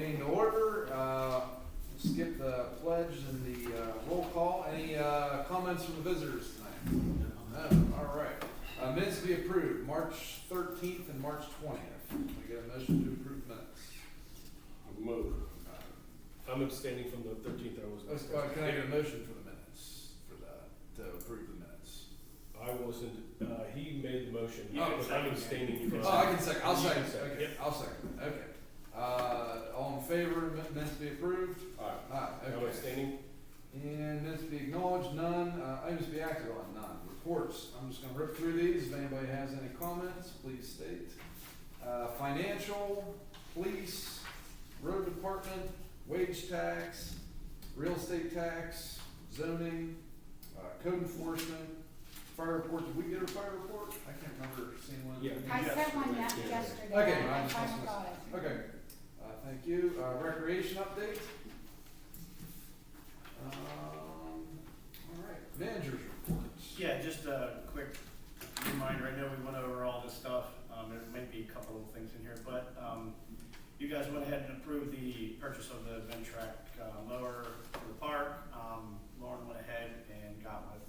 meeting to order. Skip the pledge and the roll call. Any comments from the visitors tonight? No. All right. Minutes to be approved, March 13th and March 20th. Can we get a motion to approve minutes? Move. I'm abstaining from the 13th. Can I get a motion for the minutes, to approve the minutes? I wasn't, he made the motion. I'm abstaining. I can second. I'll second. Okay. Yep. I'll second. Okay. All in favor, minutes to be approved? Aye. Aye. Okay. I'm abstaining. And minutes to be acknowledged, none. Items to be acted on, none. Reports, I'm just gonna rip through these. If anybody has any comments, please state. Financial, police, road department, wage tax, real estate tax, zoning, code enforcement, fire report. Did we get a fire report? I can't remember seeing one. Yeah. I sent one yesterday. Okay, I mine finally got it. Okay, thank you. Recreation update. All right, managers reports. Yeah, just a quick reminder. I know we went over all this stuff. There might be a couple of things in here, but you guys went ahead and approved the purchase of the Ventrac mower for the park. Lauren went ahead and got with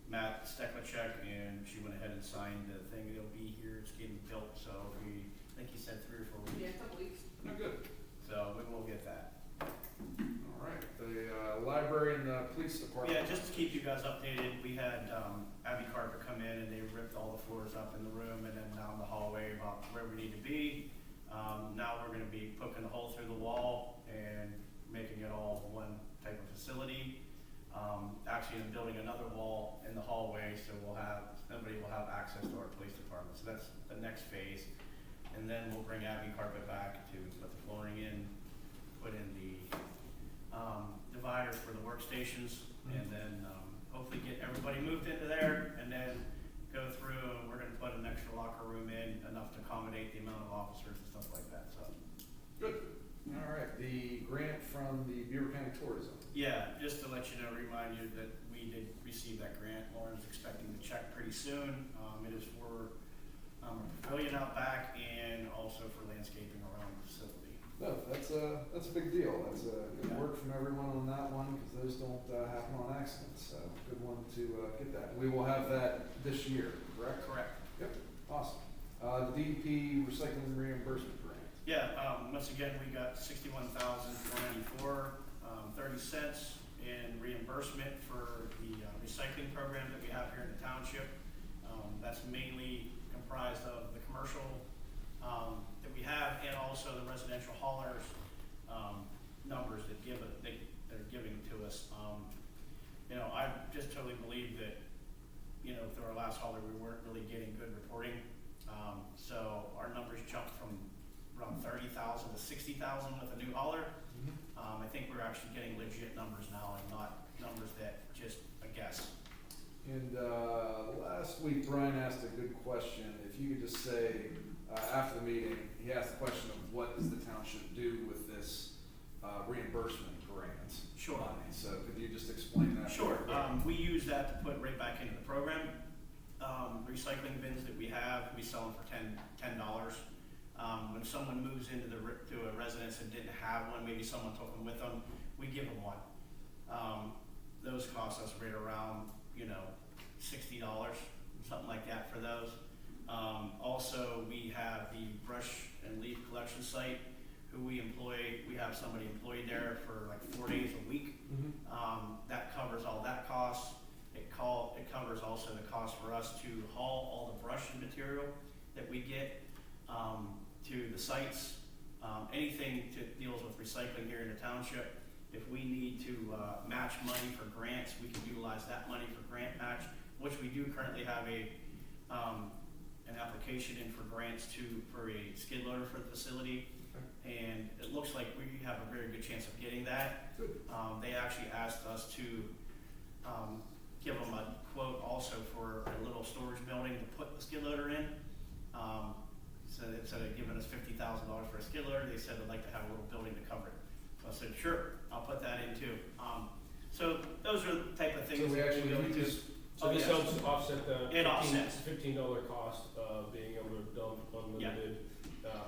Matt Steklicek, and she went ahead and signed the thing. It'll be here. It's getting built, so I think he said 3 or 4 weeks. Yeah, a couple weeks. No, good. So we will get that. All right, the library and the police department. Yeah, just to keep you guys updated, we had Abby Carter come in and they ripped all the floors up in the room and then down the hallway about where we need to be. Now we're going to be poking a hole through the wall and making it all one type of facility. Actually, I'm building another wall in the hallway, so somebody will have access to our police department. So that's the next phase. And then we'll bring Abby Carpet back to put the flooring in, put in the dividers for the workstations, and then hopefully get everybody moved into there, and then go through, and we're gonna put an extra locker room in, enough to accommodate the amount of officers and stuff like that, so. Good. All right, the grant from the Beaver County Tourism. Yeah, just to let you know, remind you that we did receive that grant. Lauren's expecting the check pretty soon. It is for a pavilion out back and also for landscaping around the facility. No, that's a big deal. That's good work from everyone on that one, because those don't happen on accidents. So good one to get that. We will have that this year, correct? Correct. Yep. Awesome. The DEP recycling reimbursement grant. Yeah, once again, we got $61,494.30 in reimbursement for the recycling program that we have here in the township. That's mainly comprised of the commercial that we have, and also the residential haulers numbers that they're giving to us. I just totally believe that through our last hauler we weren't really getting good reporting, so our numbers jumped from around 30,000 to 60,000 with a new hauler. I think we're actually getting legit numbers now and not numbers that just a guess. And last week Brian asked a good question. If you could just say, after the meeting, he asked the question of what does the township do with this reimbursement grant? Sure. Money. So could you just explain that? Sure. We use that to put right back into the program. Recycling bins that we have, we sell them for $10. When someone moves into to a residence and didn't have one, maybe someone took them with them, we give them one. Those cost us right around $60, something like that for those. Also, we have the brush and leaf collection site who we employ. We have somebody employed there for like 4 days a week. That covers all that cost. It covers also the cost for us to haul all the brush and material that we get to the sites. Anything that deals with recycling here in the township. If we need to match money for grants, we can utilize that money for grant match, which we do currently have an application in for grants for a skid loader for the facility. Okay. And it looks like we have a very good chance of getting that. They actually asked us to give them a quote also for a little storage building to put the skid loader in. So instead of giving us $50,000 for a skid loader, they said they'd like to have a little building to cover it. So I said, sure, I'll put that in too. So those are the type of things So we that actually go into. So this helps offset the $15 cost of being able to dump unlimited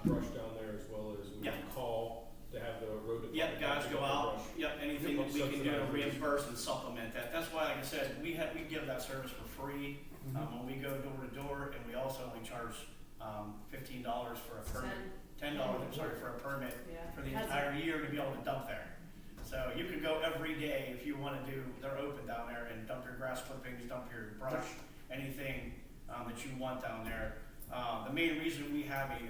brush down there, as well as we can call that service for free, when we go door to door, and we also only charge, $15 for a permit. $10, I'm sorry, for a permit Yeah. for the That's entire year to be able to dump there. So you could go every day if you wanna do, they're open down there, and dump your grass clippings, dump your brush, anything, that you want down there. The main reason we have a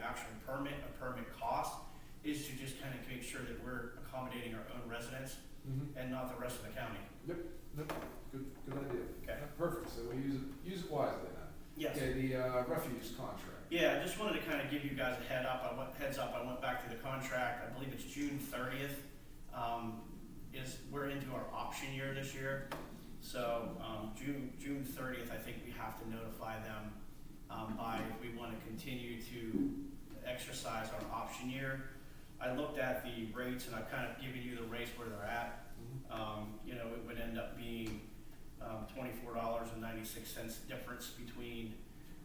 permit cost, is to just kinda make sure that we're accommodating our own residents and not the rest of the county. Yep, good idea. Okay. Perfect, so we use it wisely then. Yes. Okay, the refuse contract. Yeah, I just wanted to kind of give you guys a heads up. I went back to the contract. I believe it's June 30th. We're into our option year this year. So, June 30th, I think we have to notify them, by if we want to continue to exercise our option year. I looked at the rates, and I've kind of given you the rates where they're at. It would end up being, $24.96 difference between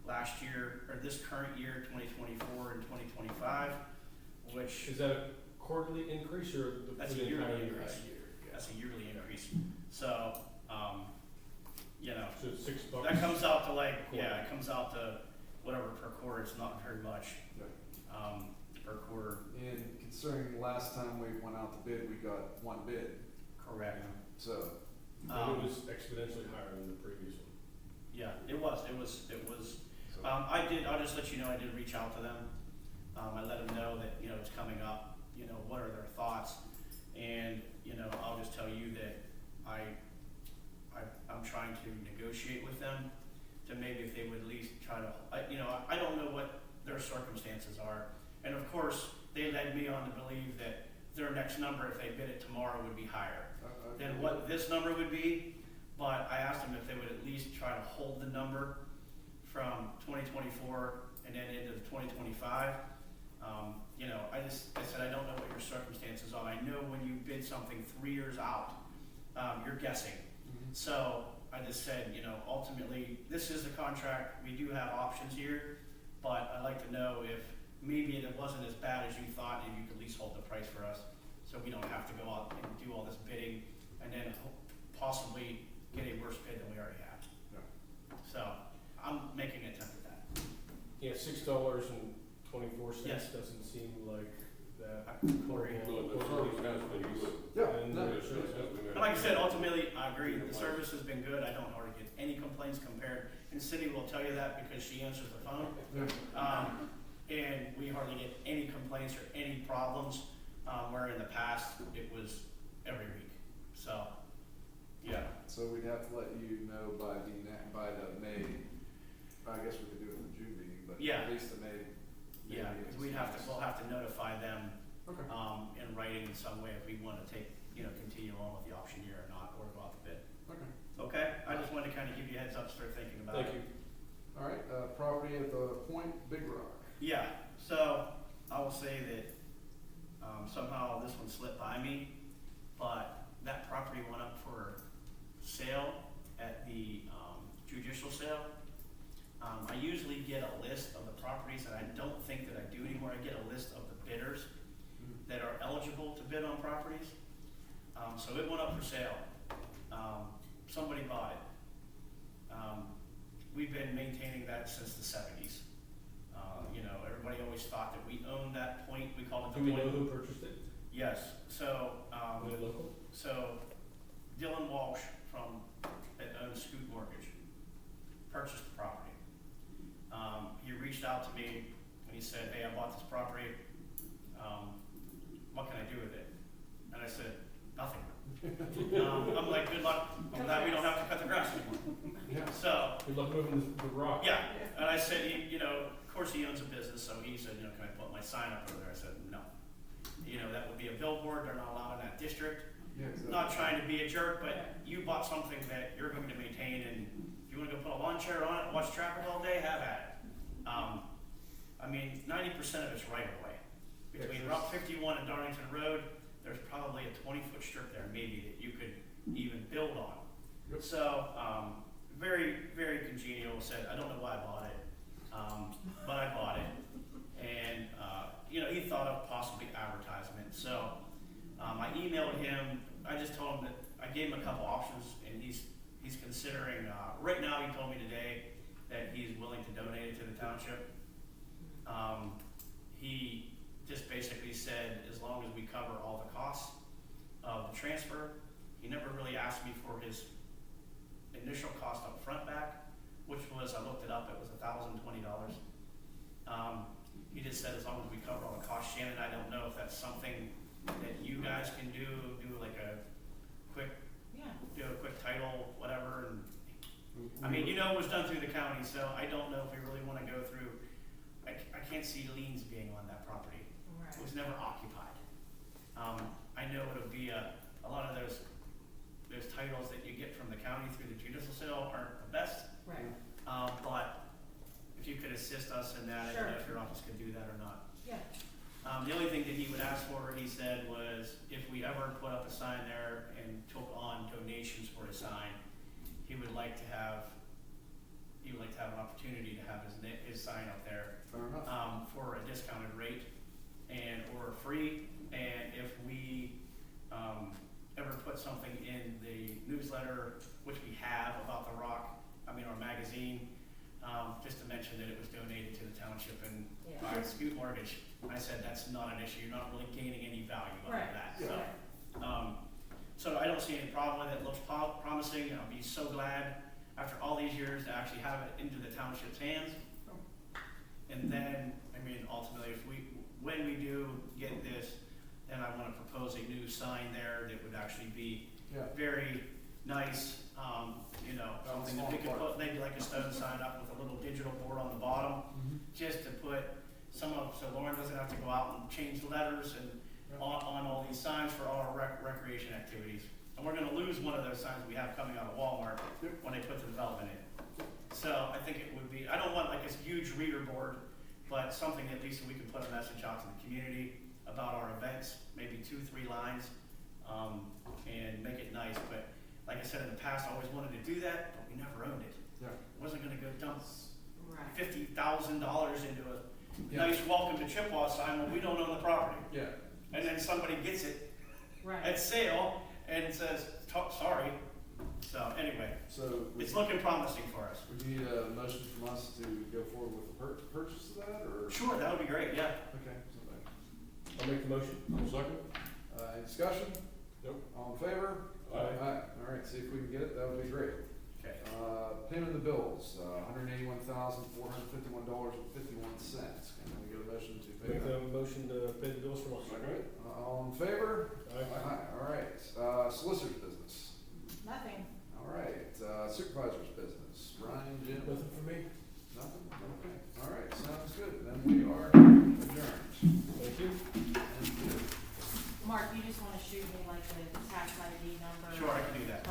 last year, or this current year, 2024 and 2025, which, Is that a quarterly increase or the? that's a for the entire yearly year? increase. That's a yearly increase. So, So it's $6. that comes out to it comes out to whatever per quarter. It's not very much, per quarter. And considering last time we went out to bid, we got one bid, Correct. so. And it was exponentially higher than the previous one. Yeah, it was. I'll just let you know, I did reach out to them. I let them know that, it's coming up, what are their thoughts? And, I'll just tell you that I'm trying to negotiate with them to maybe if they would at least try to, I don't know what their circumstances are. And of course, they led me on to believe that their next number, if they bid it tomorrow, would be higher than what this number would be. But I asked them if they would at least try to hold the number from 2024 and then into 2025. I said, I don't know what your circumstances are. I know when you bid something 3 years out, you're guessing. So I just said, ultimately, this is the contract. We do have options here, but I'd like to know if maybe it wasn't as bad as you thought, and you could at least hold the price for us, so we don't have to go out and do all this bidding and then possibly get a worse bid than we already have. Yeah. So I'm making an attempt at that. Yeah, $6.24 Yes. doesn't seem like that. Agree. Yeah, And no, But like I said, ultimately, I agree. The service has been good. I don't hardly get any complaints compared. And Cindy will tell you that because she answers the phone. yeah. And we hardly get any complaints or any problems, where in the past it was every week. So, yeah. So we'd have to let you know by the May, I guess we could do it in the June meeting, but Yeah. at least the May. Yeah, because we'll have to notify them, Okay. in writing in some way if we want to continue on with the option year or not, or go out to bid. Okay. Okay? I just wanted to kind of give you a heads up, start thinking about it. Thank you. All right, property at the Point, Big Rock. Yeah, so I will say that, somehow this one slipped by me, but that property went up for sale at the, judicial sale. I usually get a list of the properties, and I don't think that I do anymore. I get a list of the bidders that are eligible to bid on properties. So it went up for sale. Somebody bought it. We've been maintaining that since the 70s. Everybody always thought that we owned that point. We call it the Do we point. know who purchased it? Yes, so, Are they local? so Dylan Walsh that owns Scoot Mortgage purchased the property. He reached out to me and he said, hey, I bought this property. What can I do with it? And I said, nothing. I'm like, good luck. I'm glad we don't have to cut the grass anymore. Yeah. So, Good luck moving the rock. yeah, and I said, of course he owns a business, so he said, can I put my sign up over there? I said, no. That would be a billboard. They're not allowed in that district. Yeah, exactly. Not trying to be a jerk, but you bought something that you're going to maintain, and if you want to go put a lawn chair on it and watch traffic all day, have at it. 90% of it's right away. Between Route 51 and Darlington Road, there's probably a 20-foot strip there, maybe, that you could even build on. Yep. So, very, very congenial. Said, I don't know why I bought it, but I bought it. And, he thought of possibly advertisement. So, I emailed him. I just told him that I gave him a couple options, and he he's considering, right now, he told me today that he's willing to donate it to the township. He just basically said, as long as we cover all the costs of the transfer. He never really asked me for his initial cost up front back, which was, I looked it up, it was $1,020. He just said, as long as we cover all the costs. Shannon, I don't know if that's something that you guys can do like a quick, do a quick title, whatever, and I mean, you know, it was done through the county, so I don't know if we really want to go through. I can't see liens being on that property. Right. It was never occupied. I know it'll be a lot of those titles that you get from the county through the judicial sale aren't the best. Right. But if you could assist us in that, I don't know if your office could do that or not. Yeah. The only thing that he would ask for, he said, was if we ever put up a sign there and took on donations for a sign, he would like to have an opportunity to have his sign up there for a discounted rate or free. And if we ever put something in the newsletter, which we have about the rock, our magazine, just to mention that it was donated to the township and by Scoot Mortgage. I said that's not an issue. You're not really gaining any value out of that. Yeah. So I don't see any problem with it. It looks promising. I'll be so glad after all these years to actually have it into the township's hands. And then, ultimately, when we do get this, then I want to propose a new sign there that would actually be very nice. Something that we could put maybe like a stone sign up with a little digital board on the bottom, just to put so Lauren doesn't have to go out and change letters and on all these signs for all our recreation activities. And we're going to lose one of those signs we have coming out of Walmart when they put the development in. So I think it would be, I don't want like this huge reader board, but something at least we can put a message out to the community about our events, maybe 2-3 lines, and make it nice. But like I said in the past, I always wanted to do that, but we never owned it. Yeah. Wasn't going to go dump $50,000 into a Yeah. nice welcome to Chippewa sign when we don't own the property. Yeah. And then somebody gets it Right. at sale and says, sorry. So anyway, So it's looking promising for us. would you need a motion from us to go forward with the purchase of that, or? Sure, that would be great, yeah. Okay, somebody. I'll make the motion. Second. Any discussion? Nope. All in favor? Aye. All right, see if we can get it, that would be great. Okay. Payment of the bills, $181,451.51. Can we get a motion to pay Make that? the motion to pay the bills from us. All in favor? Aye. All right, solicitor's business. Nothing. All right, supervisor's business. Ryan, Jim? Nothing for me. Nothing? Okay. All right, sounds good. Then we are adjourned. Thank you. Thank you. Mark, you just want to shoot me like the tax ID number? Sure, I can do that.